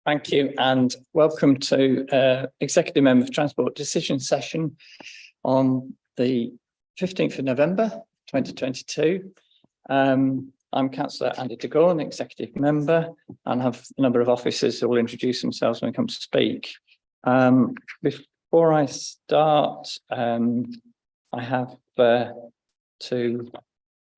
Thank you and welcome to Executive Member for Transport decision session on the 15th of November 2022. I'm Councillor Andy de Gorn, Executive Member, and have a number of officers who will introduce themselves when they come to speak. Before I start, I have to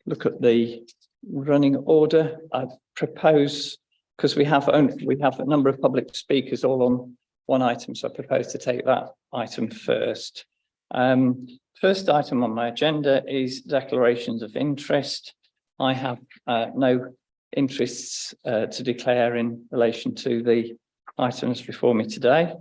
look at the running order. I propose, because we have a number of public speakers all on one item, so I propose to take that item first. First item on my agenda is declarations of interest. I have no interests to declare in relation to the items before me today.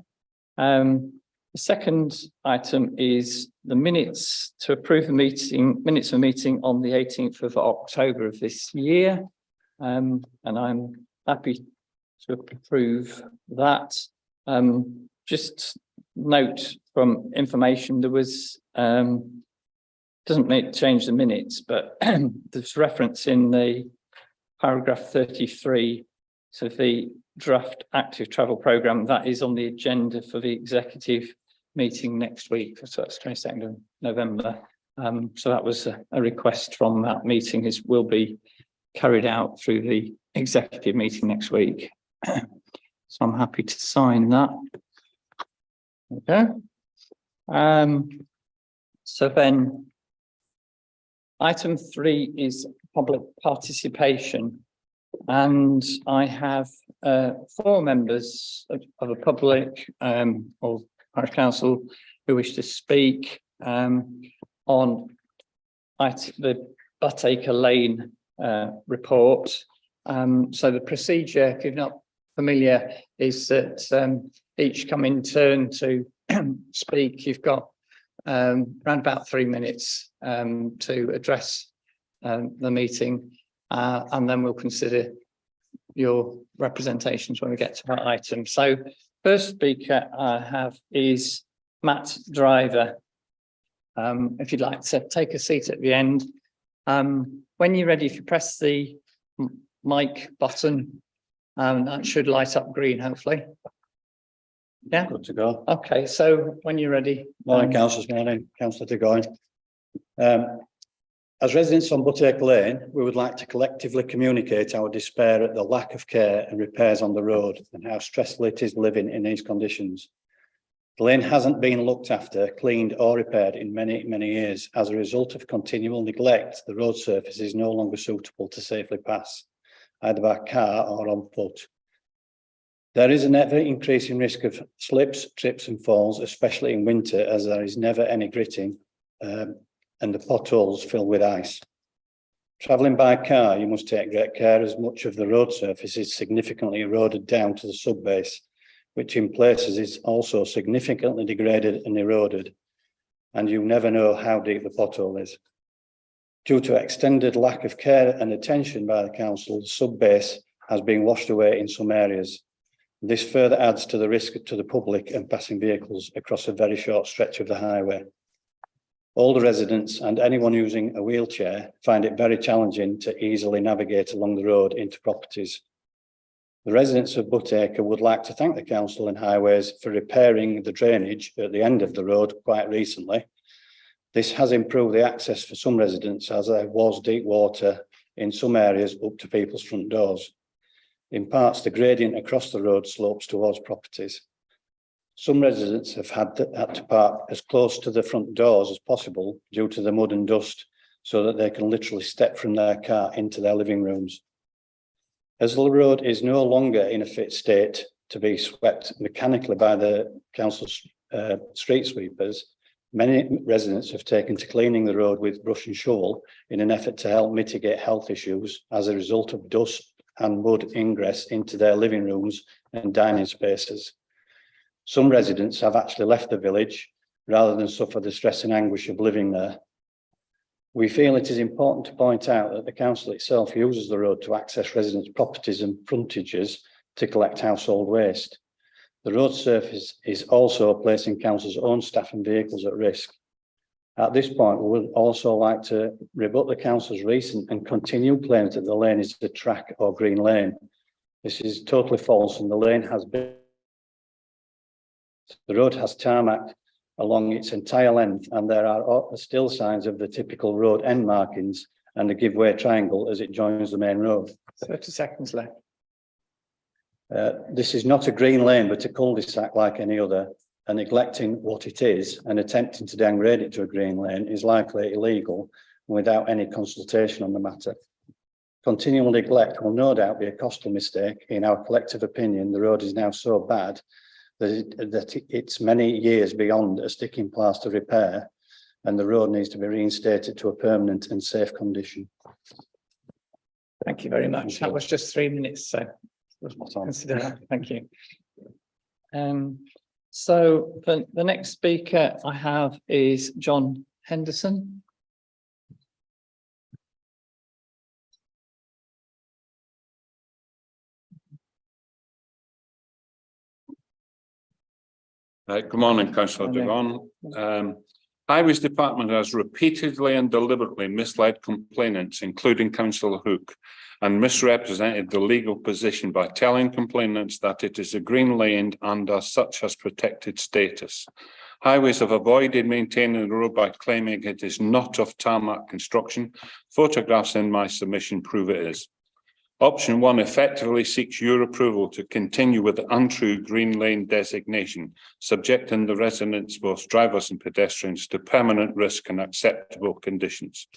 The second item is the minutes, to approve the minutes of meeting on the 18th of October of this year, and I'm happy to approve that. Just note from information, there was doesn't change the minutes, but there's reference in the paragraph 33 to the draft active travel programme that is on the agenda for the executive meeting next week. So that's 22nd of November. So that was a request from that meeting, will be carried out through the executive meeting next week. So I'm happy to sign that. Okay. So then item 3 is public participation, and I have 4 members of the public or parish council who wish to speak on the Buttacre Lane report. So the procedure, if you're not familiar, is that each come in turn to speak. You've got around about 3 minutes to address the meeting, and then we'll consider your representations when we get to that item. So first speaker I have is Matt Driver. If you'd like to take a seat at the end. When you're ready, if you press the mic button, that should light up green, hopefully. Yeah, good to go. Okay, so when you're ready. Morning, councillors. Morning, Councillor de Gorn. As residents on Buttacre Lane, we would like to collectively communicate our despair at the lack of care and repairs on the road and how stressful it is living in these conditions. The lane hasn't been looked after, cleaned or repaired in many, many years. As a result of continual neglect, the road surface is no longer suitable to safely pass, either by car or on foot. There is an ever increasing risk of slips, trips and falls, especially in winter, as there is never any gritting and the potholes fill with ice. Travelling by car, you must take great care as much of the road surface is significantly eroded down to the subbase, which in places is also significantly degraded and eroded, and you never know how deep the pothole is. Due to extended lack of care and attention by the council, the subbase has been washed away in some areas. This further adds to the risk to the public and passing vehicles across a very short stretch of the highway. Older residents and anyone using a wheelchair find it very challenging to easily navigate along the road into properties. The residents of Buttacre would like to thank the council and highways for repairing the drainage at the end of the road quite recently. This has improved the access for some residents, as there was deep water in some areas up to people's front doors. In parts, the gradient across the road slopes towards properties. Some residents have had to park as close to the front doors as possible due to the mud and dust, so that they can literally step from their car into their living rooms. As the road is no longer in a fit state to be swept mechanically by the council's street sweepers, many residents have taken to cleaning the road with brush and shovel in an effort to help mitigate health issues as a result of dust and mud ingress into their living rooms and dining spaces. Some residents have actually left the village rather than suffer the stress and anguish of living there. We feel it is important to point out that the council itself uses the road to access residents' properties and frontages to collect household waste. The road surface is also placing council's own staff and vehicles at risk. At this point, we would also like to rebut the council's recent and continued claims that the lane is a track or green lane. This is totally false, and the lane has been. The road has tarmac along its entire length, and there are still signs of the typical road end markings and a give-way triangle as it joins the main road. 30 seconds left. This is not a green lane, but a cul-de-sac like any other, and neglecting what it is and attempting to downgrade it to a green lane is likely illegal without any consultation on the matter. Continual neglect will no doubt be a costly mistake. In our collective opinion, the road is now so bad that it's many years beyond a sticking plaster repair, and the road needs to be reinstated to a permanent and safe condition. Thank you very much. That was just 3 minutes, so consider that. Thank you. So the next speaker I have is John Henderson. Good morning, Councillor Devon. Highways Department has repeatedly and deliberately misled complainants, including Councillor Hook, and misrepresented the legal position by telling complainants that it is a green lane and as such has protected status. Highways have avoided maintaining the road by claiming it is not of tarmac construction. Photographs in my submission prove it is. Option 1 effectively seeks your approval to continue with the untrue green lane designation, subjecting the residents, both drivers and pedestrians, to permanent risk and acceptable conditions.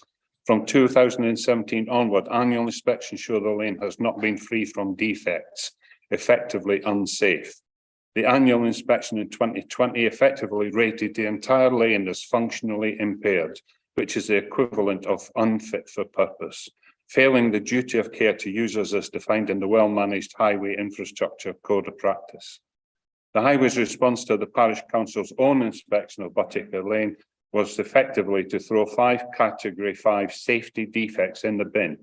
From 2017 onward, annual inspections show the lane has not been free from defects, effectively unsafe. The annual inspection in 2020 effectively rated the entire lane as functionally impaired, which is the equivalent of unfit for purpose, failing the duty of care to users as defined in the well-managed Highway Infrastructure Code of Practice. The Highways' response to the Parish Council's own inspection of Buttacre Lane was effectively to throw 5 Category 5 safety defects in the bin.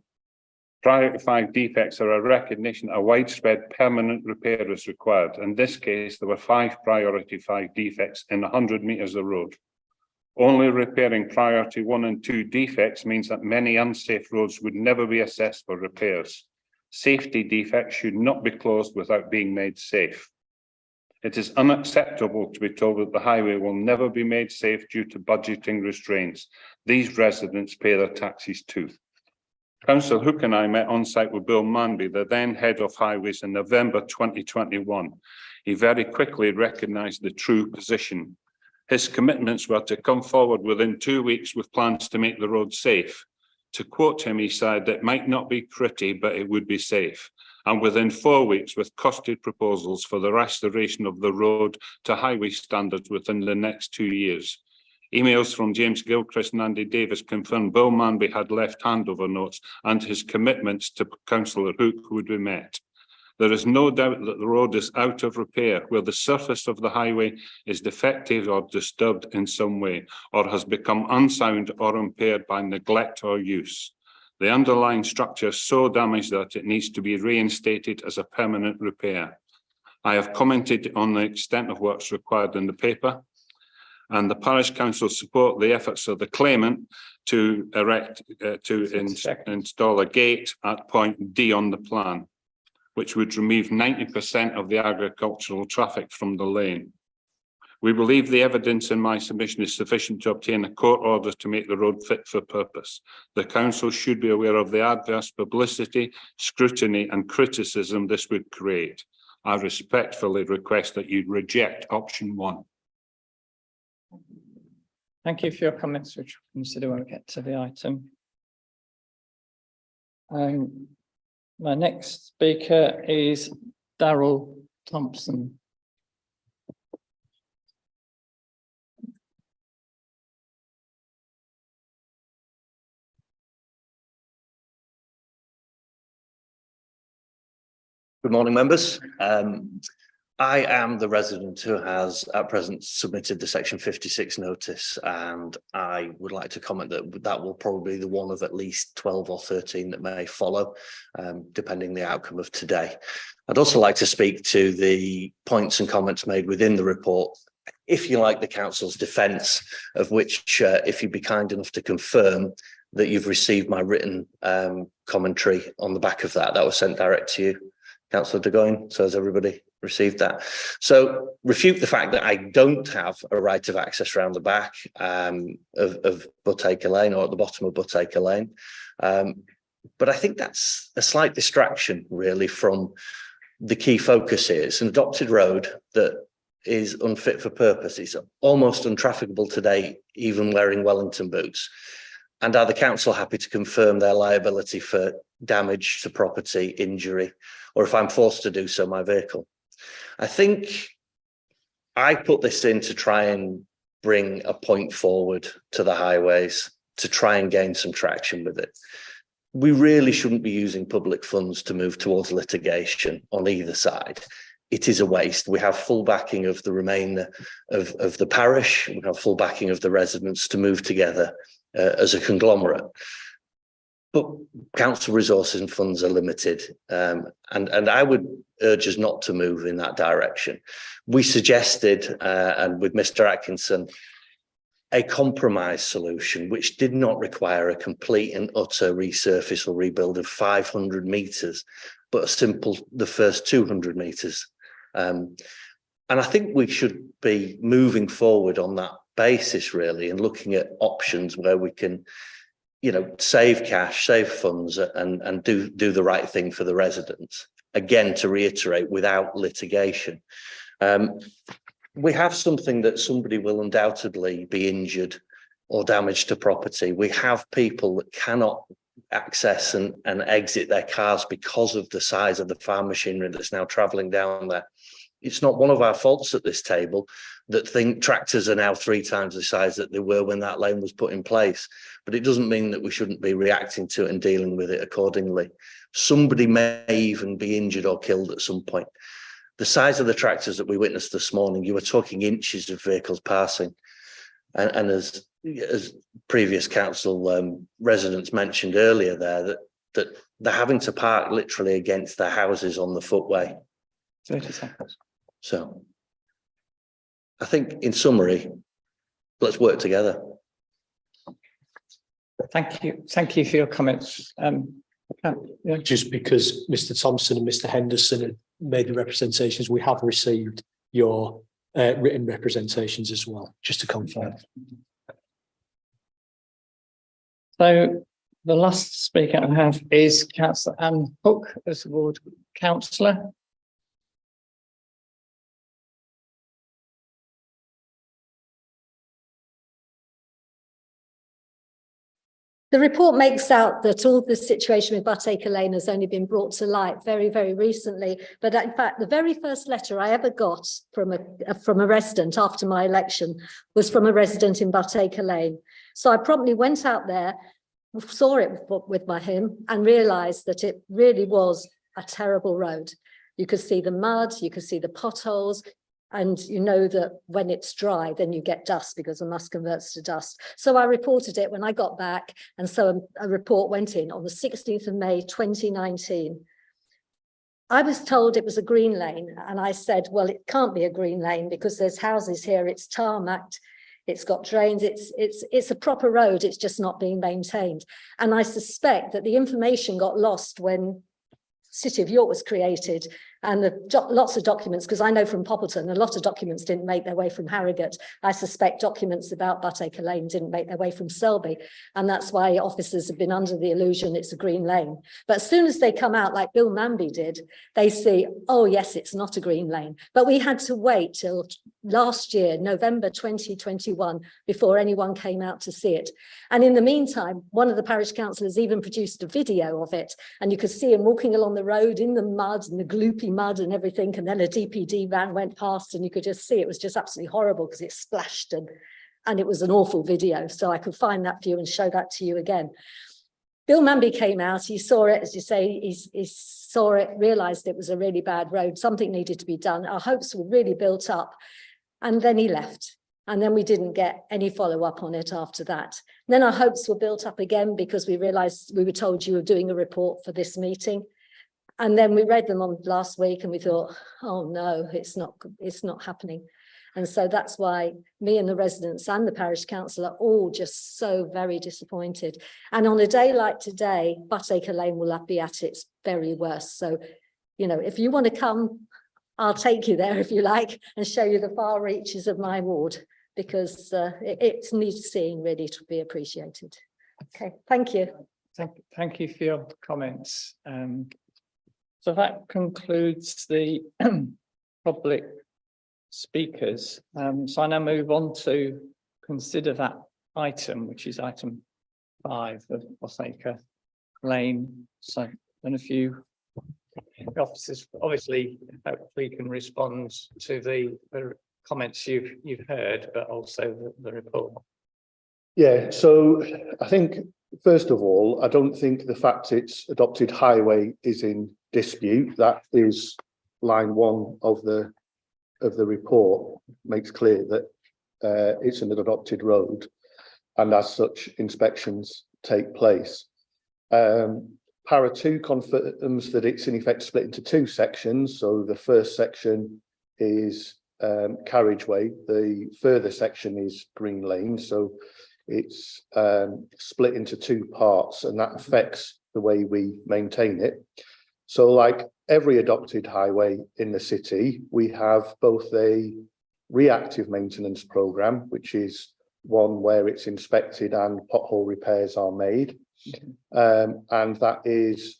Priority 5 defects are a recognition a widespread permanent repair is required. In this case, there were 5 Priority 5 defects in 100 metres of road. Only repairing Priority 1 and 2 defects means that many unsafe roads would never be assessed for repairs. Safety defects should not be closed without being made safe. It is unacceptable to be told that the highway will never be made safe due to budgeting restraints. These residents pay their taxes too. Councillor Hook and I met on site with Bill Manby, the then head of highways, in November 2021. He very quickly recognised the true position. His commitments were to come forward within 2 weeks with plans to make the road safe. To quote him, he said, "It might not be pretty, but it would be safe." And within 4 weeks with costed proposals for the restoration of the road to highway standards within the next 2 years. Emails from James Gilchrist and Andy Davis confirmed Bill Manby had left handover notes and his commitments to Councillor Hook would be met. There is no doubt that the road is out of repair, where the surface of the highway is defective or disturbed in some way, or has become unsound or impaired by neglect or use. The underlying structure is so damaged that it needs to be reinstated as a permanent repair. I have commented on the extent of works required in the paper, and the Parish Council support the efforts of the claimant to install a gate at point D on the plan, which would remove 90% of the agricultural traffic from the lane. We believe the evidence in my submission is sufficient to obtain a court order to make the road fit for purpose. The council should be aware of the adverse publicity, scrutiny and criticism this would create. I respectfully request that you reject option 1. Thank you for your comments, which we'll consider when we get to the item. My next speaker is Darrell Thompson. Good morning, members. I am the resident who has at present submitted the Section 56 notice, and I would like to comment that that will probably be the one of at least 12 or 13 that may follow, depending the outcome of today. I'd also like to speak to the points and comments made within the report, if you like, the council's defence, of which, if you'd be kind enough to confirm that you've received my written commentary on the back of that. That was sent direct to you, Councillor Burgoyne, so has everybody received that? So refute the fact that I don't have a right of access around the back of Buttacre Lane, or at the bottom of Buttacre Lane. But I think that's a slight distraction really from the key focus here. It's an adopted road that is unfit for purpose. It's almost untrafficable today, even wearing Wellington boots. And are the council happy to confirm their liability for damage to property, injury, or if I'm forced to do so, my vehicle? I think I put this in to try and bring a point forward to the highways, to try and gain some traction with it. We really shouldn't be using public funds to move towards litigation on either side. It is a waste. We have full backing of the remainder of the parish. We have full backing of the residents to move together as a conglomerate. But council resources and funds are limited. And I would urge us not to move in that direction. We suggested, and with Mr. Atkinson, a compromise solution which did not require a complete and utter resurface or rebuild of 500 metres, but a simple, the first 200 metres. And I think we should be moving forward on that basis really, and looking at options where we can, you know, save cash, save funds, and do the right thing for the residents. Again, to reiterate, without litigation. We have something that somebody will undoubtedly be injured or damaged to property. We have people that cannot access and exit their cars because of the size of the farm machinery that's now travelling down there. It's not one of our faults at this table that think tractors are now 3 times the size that they were when that lane was put in place. But it doesn't mean that we shouldn't be reacting to it and dealing with it accordingly. Somebody may even be injured or killed at some point. The size of the tractors that we witnessed this morning, you were talking inches of vehicles passing. And as previous council residents mentioned earlier there, that they're having to park literally against their houses on the footway. 30 seconds. So I think in summary, let's work together. Thank you. Thank you for your comments. Yeah. Just because Mr. Thompson and Mr. Henderson had made the representations, we have received your written representations as well, just to confirm. So the last speaker I have is Councillor Anne Hook as the ward councillor. The report makes out that all the situation with Buttacre Lane has only been brought to light very, very recently. But in fact, the very first letter I ever got from a resident after my election was from a resident in Buttacre Lane. So I promptly went out there, saw it with my him, and realised that it really was a terrible road. You could see the mud, you could see the potholes. And you know that when it's dry, then you get dust because the mud converts to dust. So I reported it when I got back. And so a report went in on the 16th of May, 2019. I was told it was a green lane. And I said, well, it can't be a green lane because there's houses here. It's tarmacked. It's got drains. It's a proper road. It's just not being maintained. And I suspect that the information got lost when City of York was created, and lots of documents, because I know from Poppleton, a lot of documents didn't make their way from Harrogate. I suspect documents about Buttacre Lane didn't make their way from Selby, and that's why officers have been under the illusion it's a green lane. But as soon as they come out, like Bill Manby did, they see, oh yes, it's not a green lane. But we had to wait till last year, November 2021, before anyone came out to see it. And in the meantime, one of the parish councillors even produced a video of it, and you could see him walking along the road in the mud and the gloopy mud and everything, and then a DPD van went past and you could just see it was just absolutely horrible because it splashed, and it was an awful video. So I could find that for you and show that to you again. Bill Manby came out, he saw it, as you say, he saw it, realised it was a really bad road, something needed to be done. Our hopes were really built up, and then he left. And then we didn't get any follow-up on it after that. And then our hopes were built up again because we realised we were told you were doing a report for this meeting. And then we read them on last week and we thought, oh no, it's not happening. And so that's why me and the residents and the parish council are all just so very disappointed. And on a day like today, Buttacre Lane will be at its very worst. So you know, if you want to come, I'll take you there if you like and show you the far reaches of my ward, because it needs seeing really to be appreciated. Okay, thank you. Thank you for your comments. So that concludes the public speakers. So I now move on to consider that item, which is item 5 of Buttacre Lane. So then a few officers obviously hopefully can respond to the comments you've heard, but also the report. Yeah, so I think first of all, I don't think the fact it's adopted highway is in dispute. That is line 1 of the report, makes clear that it's an adopted road, and as such inspections take place. Para 2 confirms that it's in effect split into 2 sections. So the first section is carriageway, the further section is green lane. So it's split into 2 parts, and that affects the way we maintain it. So like every adopted highway in the city, we have both a reactive maintenance programme, which is one where it's inspected and pothole repairs are made. And that is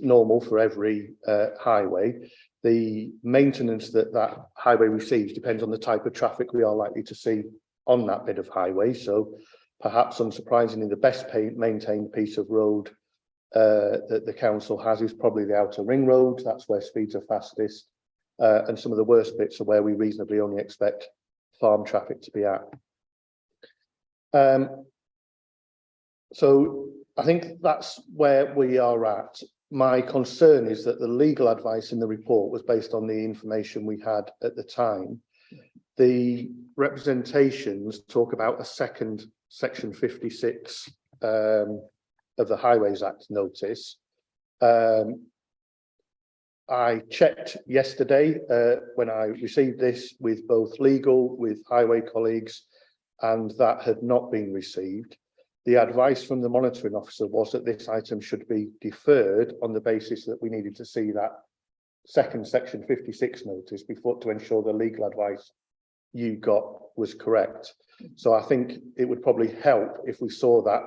normal for every highway. The maintenance that highway receives depends on the type of traffic we are likely to see on that bit of highway. So perhaps unsurprisingly, the best maintained piece of road that the council has is probably the outer ring road. That's where speeds are fastest, and some of the worst bits are where we reasonably only expect farm traffic to be at. So I think that's where we are at. My concern is that the legal advice in the report was based on the information we had at the time. The representations talk about a second section 56 of the Highways Act notice. I checked yesterday when I received this with both legal, with highway colleagues, and that had not been received. The advice from the monitoring officer was that this item should be deferred on the basis that we needed to see that second section 56 notice before, to ensure the legal advice you got was correct. So I think it would probably help if we saw that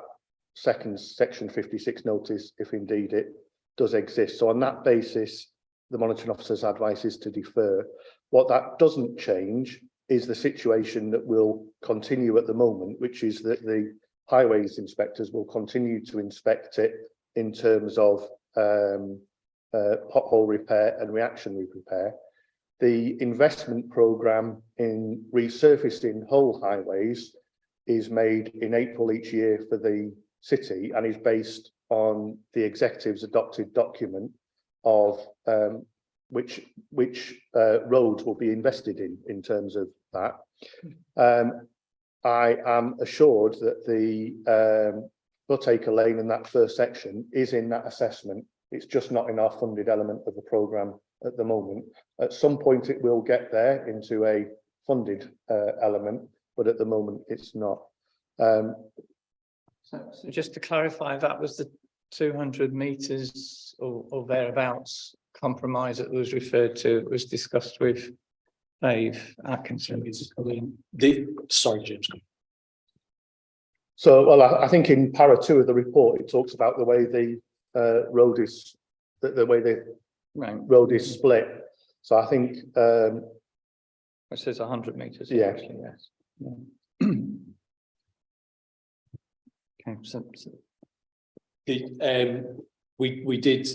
second section 56 notice, if indeed it does exist. So on that basis, the monitoring officer's advice is to defer. What that doesn't change is the situation that will continue at the moment, which is that the highways inspectors will continue to inspect it in terms of pothole repair and reactionary repair. The investment programme in resurfacing whole highways is made in April each year for the city and is based on the executive's adopted document of which roads will be invested in terms of that. I am assured that the Buttacre Lane in that first section is in that assessment. It's just not in our funded element of the programme at the moment. At some point it will get there into a funded element, but at the moment it's not. So just to clarify, that was the 200 metres or thereabouts compromise that was referred to. It was discussed with Dave Atkinson. Sorry, James. So, well, I think in para 2 of the report, it talks about the way the road is, the way the road is split. So I think it says 100 metres. Yeah. Actually, yes. Yeah. Okay. So We did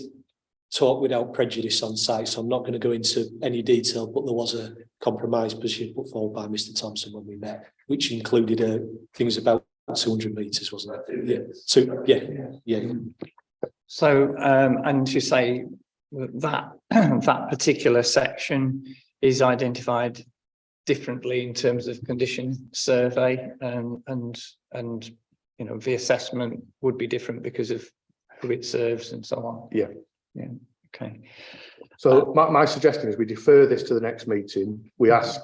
talk without prejudice on site, so I'm not going to go into any detail, but there was a compromise position put forward by Mr. Thompson when we met, which included things about 200 metres, wasn't it? Yeah. So yeah. So and you say that that particular section is identified differently in terms of condition survey, and you know the assessment would be different because of who it serves and so on. Yeah. Okay. So my suggestion is we defer this to the next meeting. We ask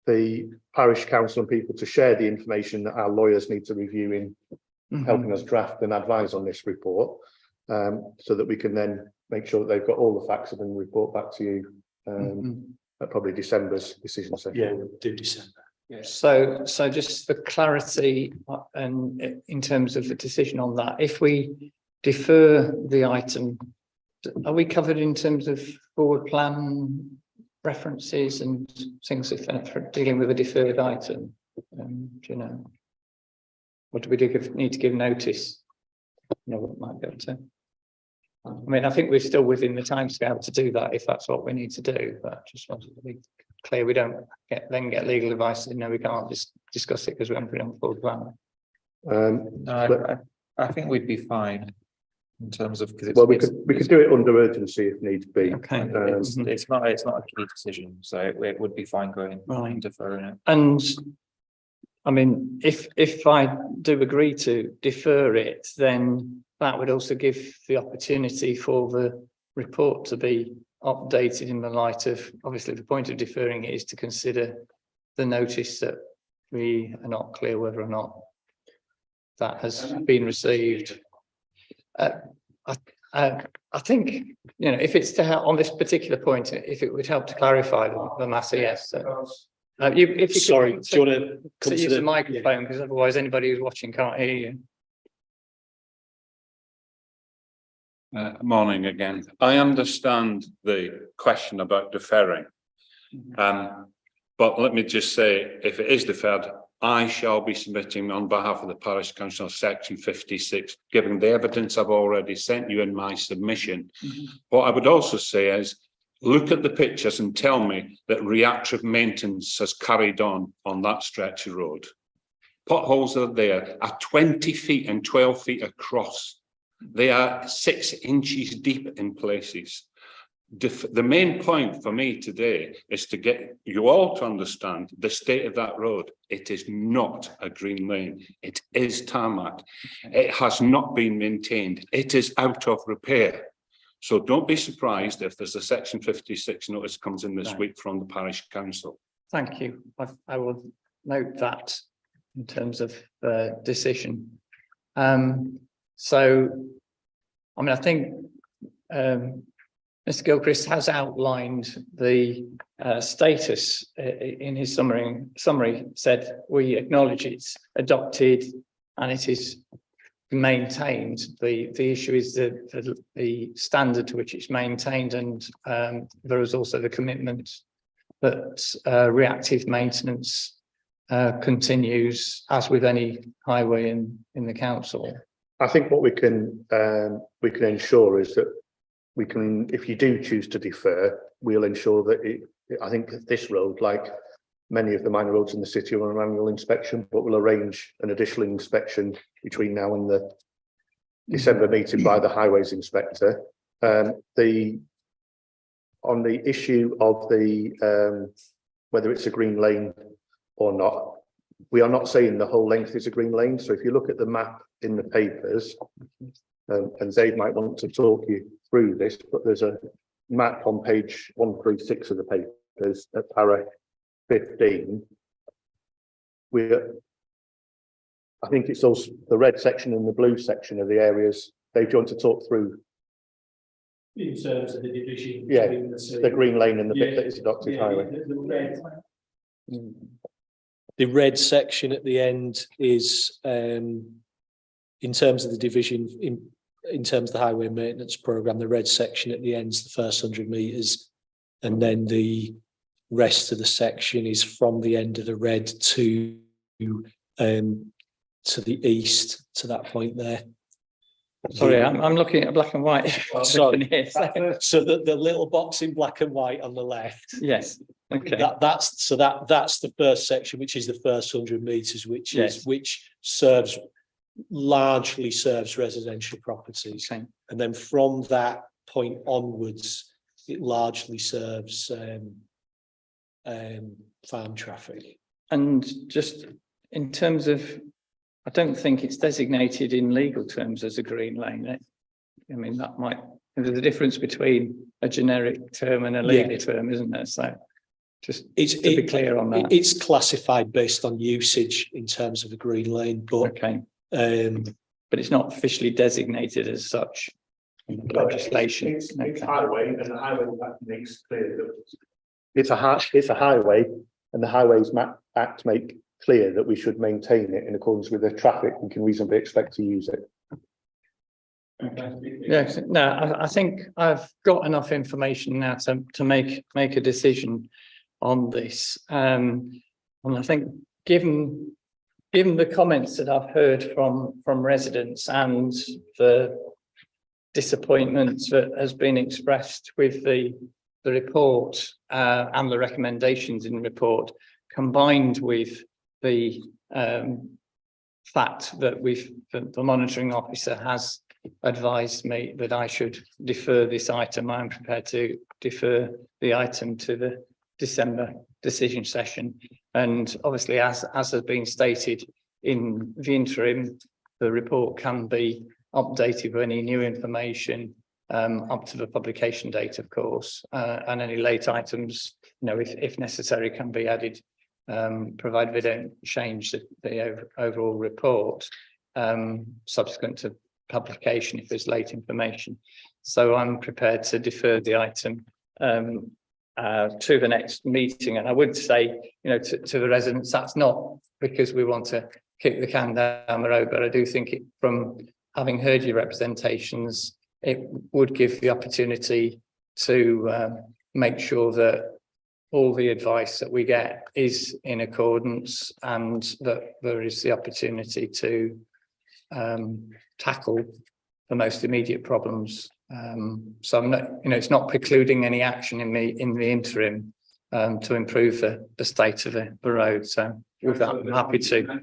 the parish council and people to share the information that our lawyers need to review in helping us draft and advise on this report, so that we can then make sure that they've got all the facts and then report back to you at probably December's decision session. Yeah, we'll do December. Yeah. So just for clarity, and in terms of the decision on that, if we defer the item, are we covered in terms of forward plan references and things for dealing with a deferred item? Do you know? What do we need to give notice? You know, what might be able to. I mean, I think we're still within the timescale to do that if that's what we need to do, but I just wanted to be clear we don't get legal advice and no, we can't just discuss it because we haven't been on forward plan. I think we'd be fine in terms of, because Well, we could do it under urgency if needs be. Okay. it's not a key decision, so it would be fine going Right. deferring it. And I mean, if I do agree to defer it, then that would also give the opportunity for the report to be updated in the light of, obviously, the point of deferring it is to consider the notice that we are not clear whether or not that has been received. I think, you know, if it's to help on this particular point, if it would help to clarify the matter, yes. So, if you Sorry, could, do you want to come use to the the microphone, because otherwise anybody who's watching can't hear you. Morning again. I understand the question about deferring. But let me just say, if it is deferred, I shall be submitting on behalf of the Parish Council section 56, given the evidence I've already sent you in my submission. What I would also say is, look at the pictures and tell me that reactive maintenance has carried on that stretch of road. Potholes are there, are 20 feet and 12 feet across. They are 6 inches deep in places. The main point for me today is to get you all to understand the state of that road. It is not a green lane. It is tarmac. It has not been maintained. It is out of repair. So don't be surprised if there's a section 56 notice comes in this week from the Parish Council. Thank you. I will note that in terms of decision. So, I mean, I think Mr. Gilchrist has outlined the status in his summary said we acknowledge it's adopted and it is maintained. The issue is the standard to which it's maintained, and there is also the commitment that reactive maintenance continues as with any highway in the council. I think what we can ensure is that we can, if you do choose to defer, we'll ensure that I think this road, like many of the minor roads in the city, are on an annual inspection, but we'll arrange an additional inspection between now and the December meeting by the highways inspector. On the issue of the whether it's a green lane or not, we are not saying the whole length is a green lane. So if you look at the map in the papers, and Dave might want to talk you through this, but there's a map on page 136 of the papers at para 15. I think it's also the red section and the blue section of the areas. Dave, do you want to talk through? in terms of the division? Yeah, between the The green lane and the bit Yeah, that is adopted yeah, highway. The red section at the end is in terms of the division in terms of the highway maintenance programme, the red section at the end is the first 100 metres, and then the rest of the section is from the end of the red to the east, to that point there. Sorry, I'm looking at black and white. Sorry. So the little box in black and white on the left. Yes. Okay. That's the first section, which is the first 100 metres, which Yes. is which largely serves residential properties, Okay. and then from that point onwards, it largely serves farm traffic. And just in terms of, I don't think it's designated in legal terms as a green lane. I mean, that might, there's a difference between a generic term and a legal term, isn't there? So just to be clear on that. It's classified based on usage in terms of a green lane, but Okay. But it's not officially designated as such. in the legislation. It's Okay. highway, and the highway act makes clear that it's a highway, and the Highways Act make clear that we should maintain it in accordance with the traffic and can reasonably expect to use it. Yes, no, I think I've got enough information now to make a decision on this. And I think given the comments that I've heard from residents and the disappointment that has been expressed with the report and the recommendations in the report, combined with the fact that the monitoring officer has advised me that I should defer this item, I'm prepared to defer the item to the December decision session. And obviously, as has been stated in the interim, the report can be updated with any new information up to the publication date, of course, and any late items, if necessary, can be added, provided they don't change the overall report subsequent to publication if there's late information. So I'm prepared to defer the item to the next meeting. And I would say, to the residents, that's not because we want to kick the can down the road, but I do think from having heard your representations, it would give the opportunity to make sure that all the advice that we get is in accordance and that there is the opportunity to tackle the most immediate problems. So I'm not, it's not precluding any action in the interim to improve the state of the road. So with that, I'm happy to.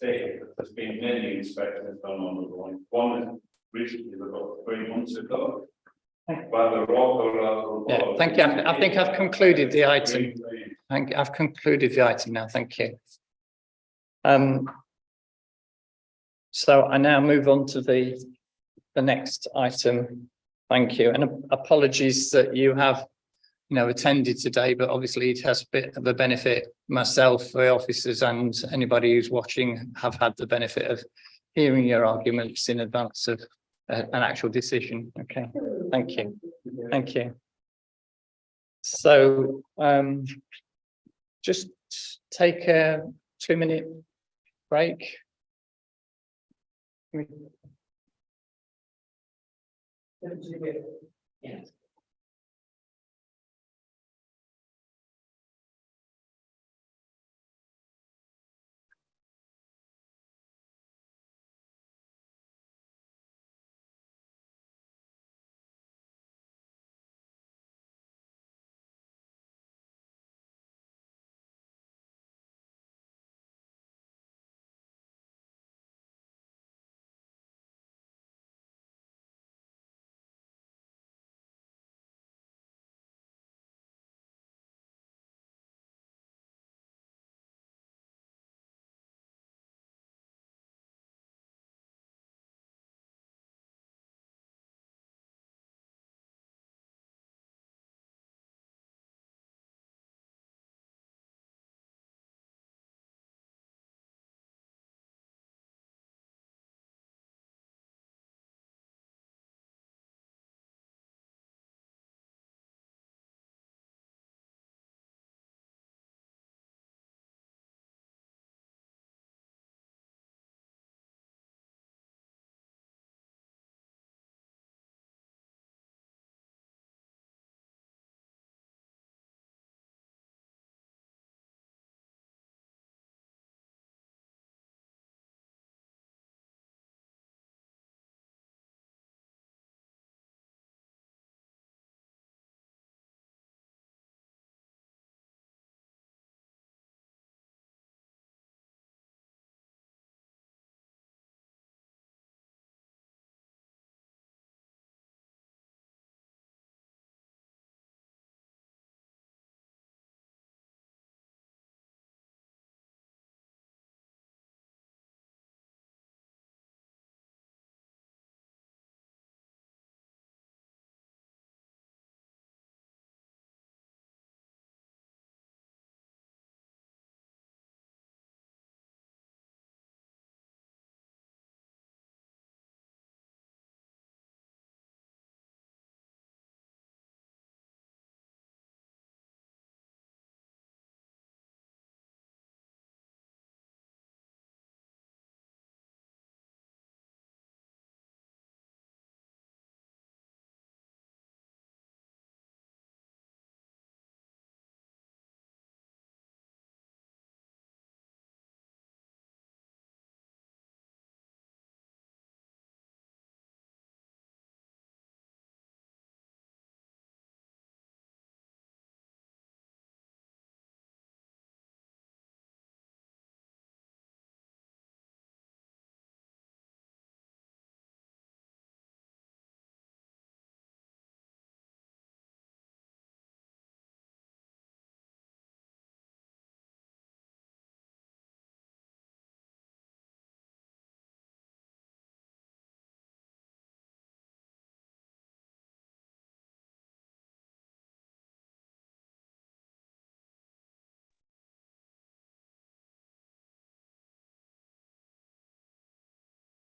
There's been many inspections done on the line. One recently about 3 months ago. Yeah, thank you. I think I've concluded the item. I've concluded the item now. Thank you. So I now move on to the next item. Thank you, and apologies that you have, attended today, but obviously it has a bit of a benefit. Myself, the officers, and anybody who's watching have had the benefit of hearing your arguments in advance of an actual decision. Okay, thank you. Thank you. So just take a 2-minute break. Yes.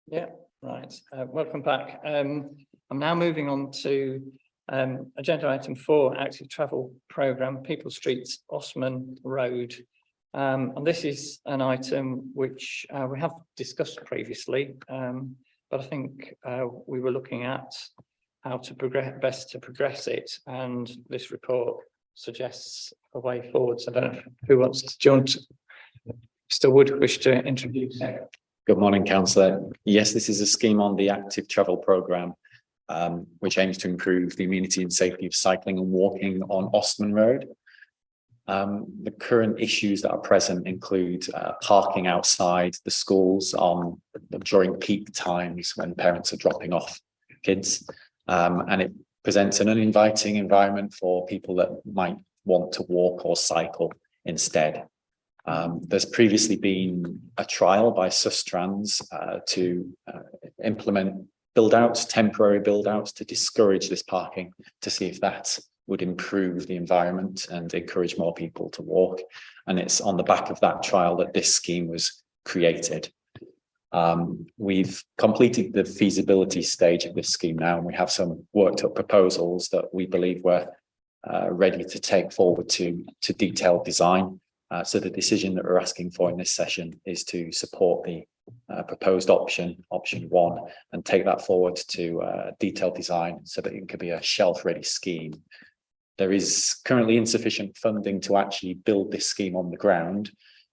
Yeah, right. Welcome back. I'm now moving on to agenda item 4, active travel programme, People Streets, Ostman Road. And this is an item which we have discussed previously, but I think we were looking at how to best to progress it, and this report suggests a way forward. So I don't know who wants to join. Mr. Wood, wish to introduce. Good morning, councillor. Yes, this is a scheme on the active travel programme, which aims to improve the amenity and safety of cycling and walking on Ostman Road. The current issues that are present include parking outside the schools during peak times when parents are dropping off kids, and it presents an uninviting environment for people that might want to walk or cycle instead. There's previously been a trial by Sustrans to implement temporary build-outs to discourage this parking, to see if that would improve the environment and encourage more people to walk. And it's on the back of that trial that this scheme was created. We've completed the feasibility stage of this scheme now, and we have some worked up proposals that we believe we're ready to take forward to detailed design. So the decision that we're asking for in this session is to support the proposed option 1, and take that forward to detailed design so that it could be a shelf-ready scheme. There is currently insufficient funding to actually build this scheme on the ground,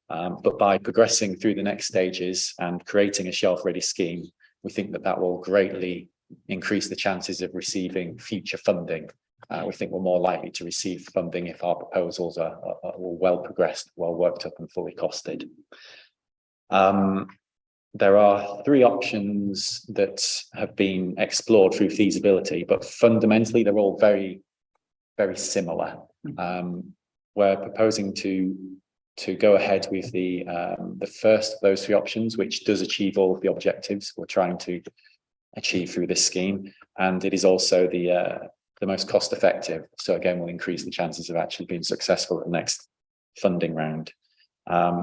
but by progressing through the next stages and creating a shelf-ready scheme, we think that will greatly increase the chances of receiving future funding. We think we're more likely to receive funding if our proposals are well progressed, well worked up and fully costed. There are 3 options that have been explored through feasibility, but fundamentally they're all very, very similar. We're proposing to go ahead with the first of those 3 options, which does achieve all of the objectives we're trying to achieve through this scheme, and it is also the most cost effective. So again, will increase the chances of actually being successful at the next funding round.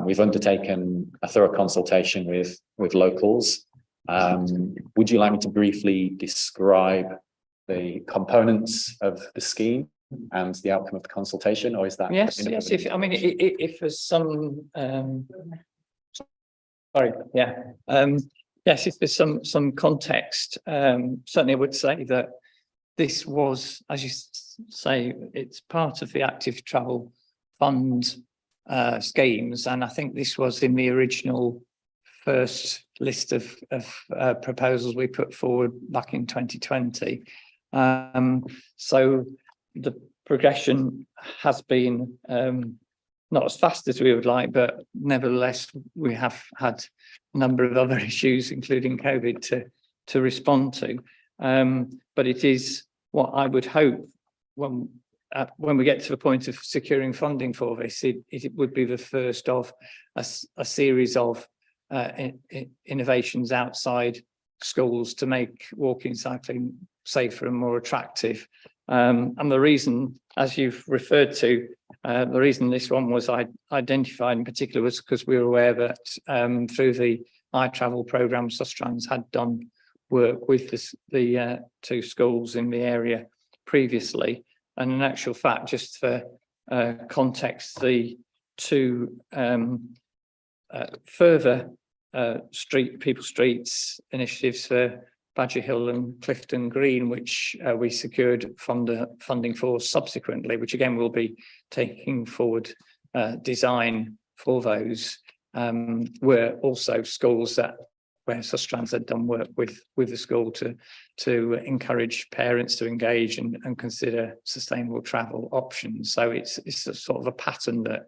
We've undertaken a thorough consultation with locals. Would you like me to briefly describe the components of the scheme and the outcome of the consultation, or is that? Yes. If there's some, yes, if there's some context, certainly I would say that this was, as you say, it's part of the active travel fund schemes, and I think this was in the original first list of proposals we put forward back in 2020. So the progression has been not as fast as we would like, but nevertheless we have had a number of other issues, including COVID, to respond to. But it is what I would hope when we get to the point of securing funding for this, it would be the first of a series of innovations outside schools to make walking, cycling safer and more attractive. And the reason, as you've referred to, the reason this one was identified in particular was because we were aware that through the iTravel programme, Sustrans had done work with the 2 schools in the area previously. And in actual fact, just for context, the 2 further People Streets initiatives for Badger Hill and Clifton Green, which we secured funding for subsequently, which again will be taking forward design for those, were also schools where Sustrans had done work with the school to encourage parents to engage and consider sustainable travel options. So it's a sort of a pattern that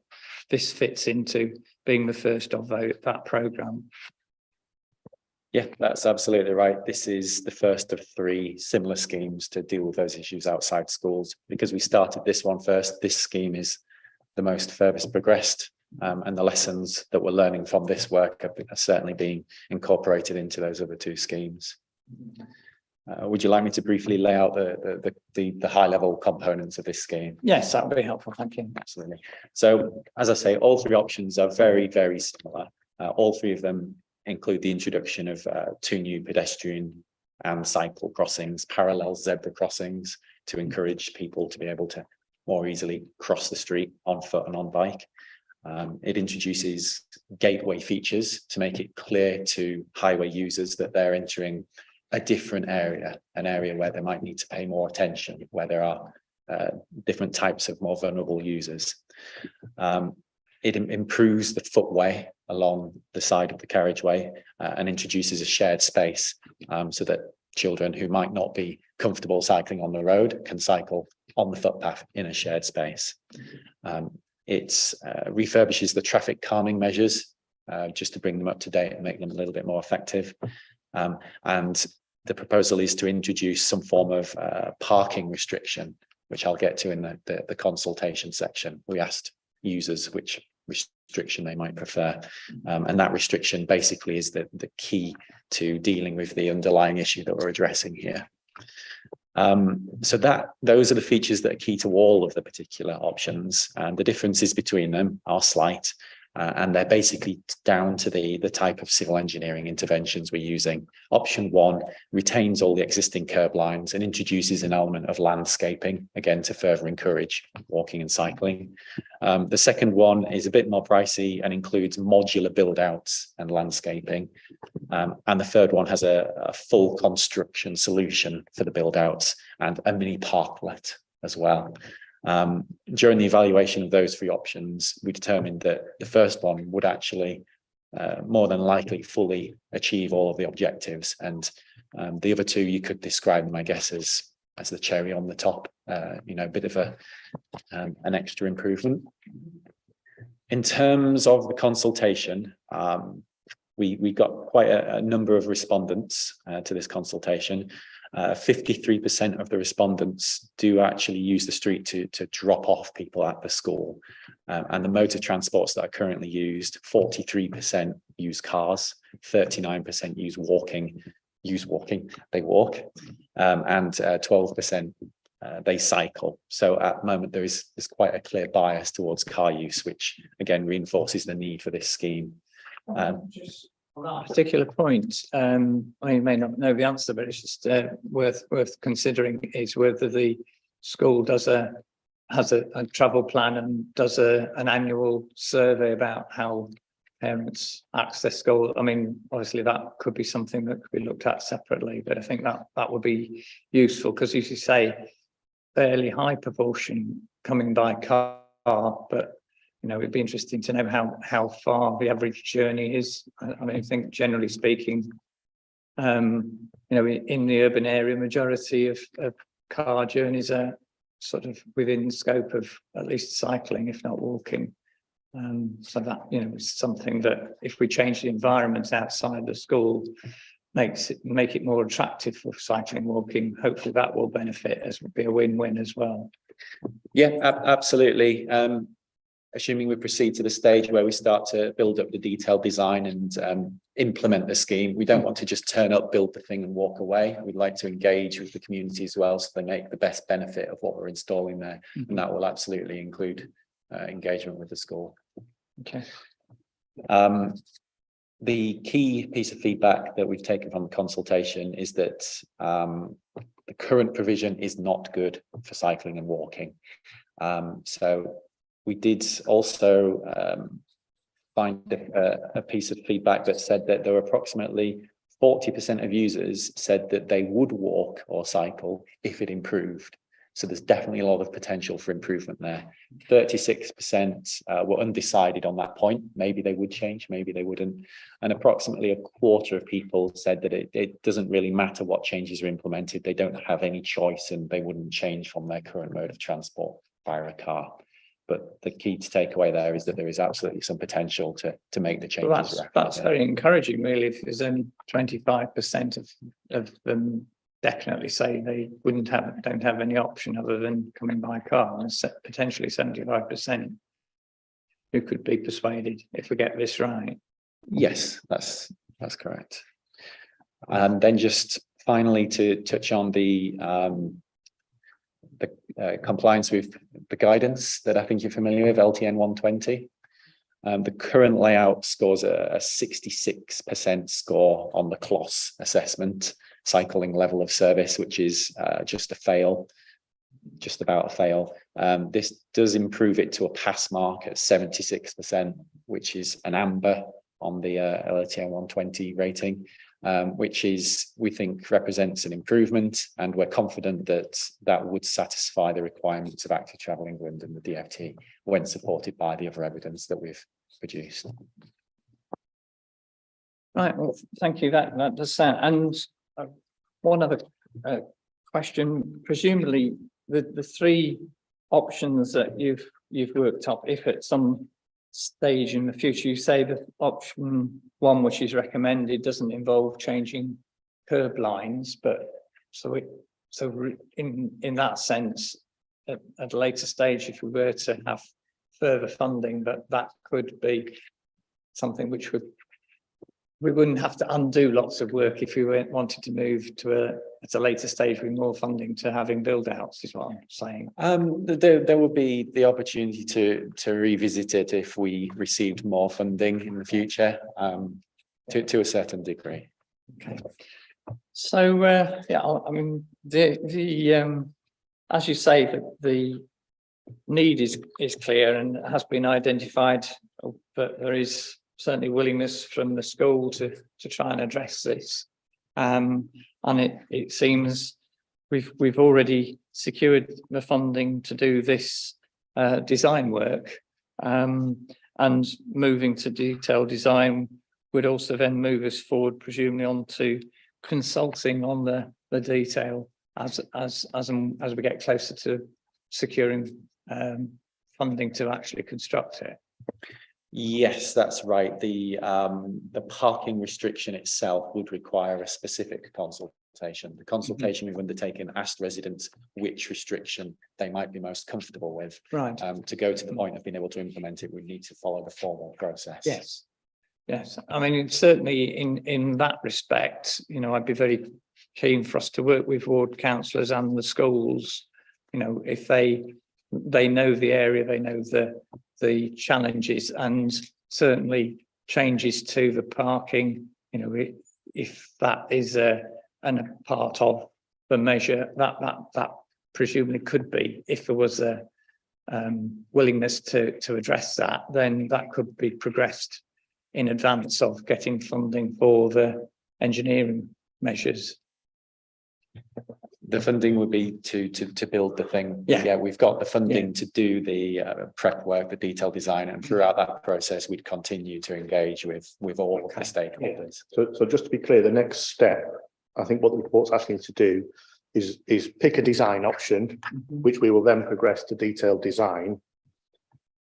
this fits into being the first of that programme. Yeah, that's absolutely right. This is the first of 3 similar schemes to deal with those issues outside schools. Because we started this one first, this scheme is the most furthest progressed, and the lessons that we're learning from this work have certainly been incorporated into those other 2 schemes. Would you like me to briefly lay out the high level components of this scheme? Yes, that would be helpful. Thank you. Absolutely. So, as I say, all 3 options are very, very similar. All 3 of them include the introduction of 2 new pedestrian and cycle crossings, parallel zebra crossings, to encourage people to be able to more easily cross the street on foot and on bike. It introduces gateway features to make it clear to highway users that they're entering a different area, an area where they might need to pay more attention, where there are different types of more vulnerable users. It improves the footway along the side of the carriageway and introduces a shared space so that children who might not be comfortable cycling on the road can cycle on the footpath in a shared space. It refurbishes the traffic calming measures just to bring them up to date and make them a little bit more effective. And the proposal is to introduce some form of parking restriction, which I'll get to in the consultation section. We asked users which restriction they might prefer. And that restriction basically is the key to dealing with the underlying issue that we're addressing here. So those are the features that are key to all of the particular options, and the differences between them are slight. And they're basically down to the type of civil engineering interventions we're using. Option 1 retains all the existing curb lines and introduces an element of landscaping, again, to further encourage walking and cycling. The second one is a bit more pricey and includes modular build outs and landscaping. And the third one has a full construction solution for the build outs and a mini parklet as well. During the evaluation of those 3 options, we determined that the first one would actually more than likely fully achieve all of the objectives, and the other 2 you could describe them, I guess, as the cherry on the top, you know, a bit of an extra improvement. In terms of the consultation, we got quite a number of respondents to this consultation. 53% of the respondents do actually use the street to drop off people at the school. And the modes of transports that are currently used, 43% use cars, 39% use walking, they walk, and 12% they cycle. So at the moment, there's quite a clear bias towards car use, which again reinforces the need for this scheme. Just on that particular point, I mean, you may not know the answer, but it's just worth considering is whether the school has a travel plan and does an annual survey about how parents access school. I mean, obviously that could be something that could be looked at separately, but I think that would be useful because, as you say, fairly high proportion coming by car, but you know, it'd be interesting to know how far the average journey is. I mean, I think generally speaking, you know, in the urban area, majority of car journeys are sort of within scope of at least cycling, if not walking. So that, you know, is something that if we change the environment outside the school, make it more attractive for cycling, walking. Hopefully that will benefit, as would be a win-win as well. Yeah, absolutely. Assuming we proceed to the stage where we start to build up the detailed design and implement the scheme, we don't want to just turn up, build the thing and walk away. We'd like to engage with the community as well, so they make the best benefit of what we're installing there. Mm-hmm. And that will absolutely include engagement with the school. Okay. The key piece of feedback that we've taken from the consultation is that the current provision is not good for cycling and walking. So we did also find a piece of feedback that said that there were approximately 40% of users said that they would walk or cycle if it improved. So there's definitely a lot of potential for improvement there. 36% were undecided on that point. Maybe they would change, maybe they wouldn't. And approximately a quarter of people said that it doesn't really matter what changes are implemented. They don't have any choice and they wouldn't change from their current mode of transport via a car. But the key to take away there is that there is absolutely some potential to make the changes. Well, that's very encouraging, really. If there's only 25% of them definitely say they don't have any option other than coming by car, and potentially 75% who could be persuaded if we get this right. Yes, that's correct. And then just finally to touch on the compliance with the guidance that I think you're familiar with, LTN 120. The current layout scores a 66% score on the CLOS assessment, cycling level of service, which is just a fail, just about a fail. This does improve it to a pass mark at 76%, which is an amber on the LTM 120 rating, which is, we think, represents an improvement, and we're confident that that would satisfy the requirements of Active Travel England and the DfT when supported by the other evidence that we've produced. Right, well, thank you. That does sound. And one other question, presumably the three options that you've worked up, if at some stage in the future you say that option one, which is recommended, doesn't involve changing curb lines, but so in that sense, at a later stage, if we were to have further funding, that could be something which we wouldn't have to undo lots of work if we wanted to move to at a later stage with more funding to having build outs, is what I'm saying. There would be the opportunity to revisit it if we received more funding in the future, to a certain degree. Okay. So yeah, I mean the as you say, the need is clear and has been identified, but there is certainly willingness from the school to try and address this, and it seems we've already secured the funding to do this design work, and moving to detailed design would also then move us forward, presumably onto consulting on the detail as we get closer to securing funding to actually construct it. Yes, that's right. The parking restriction itself would require a specific consultation. The consultation we've undertaken asked residents which restriction they might be most comfortable with. Right. To go to the point of being able to implement it, we need to follow the formal process. Yes. Yes. I mean, certainly in that respect, you know, I'd be very keen for us to work with ward councillors and the schools. You know, if they know the area, they know the challenges, and certainly changes to the parking, you know, if that is a part of the measure, that presumably could be, if there was a willingness to address that, then that could be progressed in advance of getting funding for the engineering measures. The funding would be to build the thing. Yeah, we've got the funding to do the prep work, the detailed design, and throughout that process, we'd continue to engage with all the stakeholders. So just to be clear, the next step, I think what the report's asking us to do is pick a design option, which we will then progress to detailed design.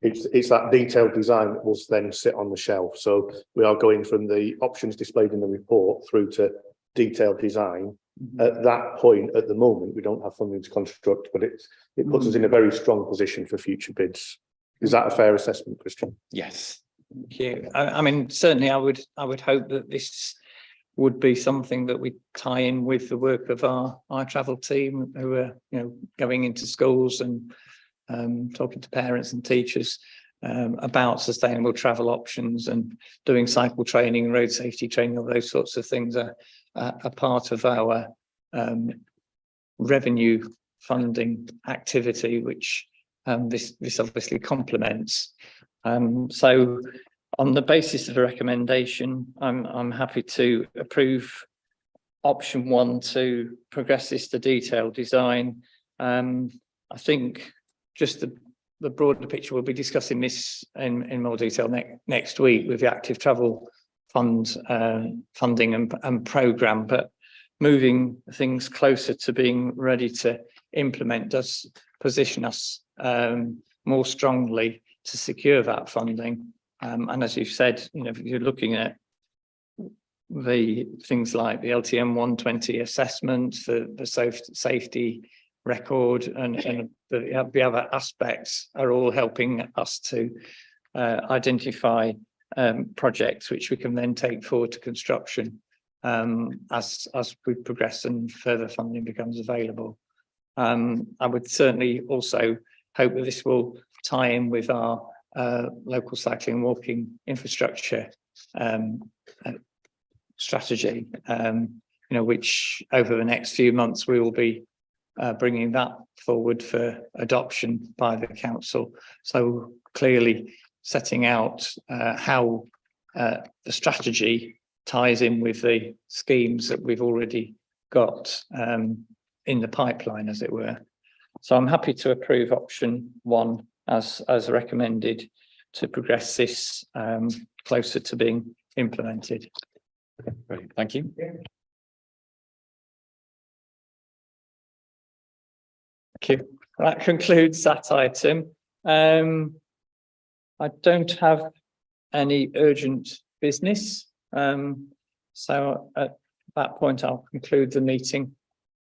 It's that detailed design that will then sit on the shelf. So we are going from the options displayed in the report through to detailed design. At that point, at the moment, we don't have funding to construct, but it puts us in a very strong position for future bids. Is that a fair assessment, Christian? Yes. Thank you. I mean, certainly I would hope that this would be something that we tie in with the work of our travel team, who are, you know, going into schools and talking to parents and teachers about sustainable travel options, and doing cycle training, road safety training, all those sorts of things are a part of our revenue funding activity, which this obviously complements. So on the basis of a recommendation, I'm happy to approve option one to progress this to detailed design. I think just the broader picture, we'll be discussing this in more detail next week with the Active Travel Fund funding and programme, but moving things closer to being ready to implement does position us more strongly to secure that funding. And as you've said, you know, if you're looking at the things like the LTM 120 assessment, the safety record, and the other aspects are all helping us to identify projects which we can then take forward to construction as we progress and further funding becomes available. I would certainly also hope that this will tie in with our local cycling and walking infrastructure strategy, which over the next few months we will be bringing that forward for adoption by the council. So clearly setting out how the strategy ties in with the schemes that we've already got in the pipeline, as it were. So I'm happy to approve option 1 as recommended to progress this closer to being implemented. Brilliant, thank you. Thank you. That concludes that item. I don't have any urgent business. So at that point, I'll conclude the meeting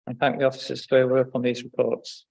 and thank the officers for their work on these reports.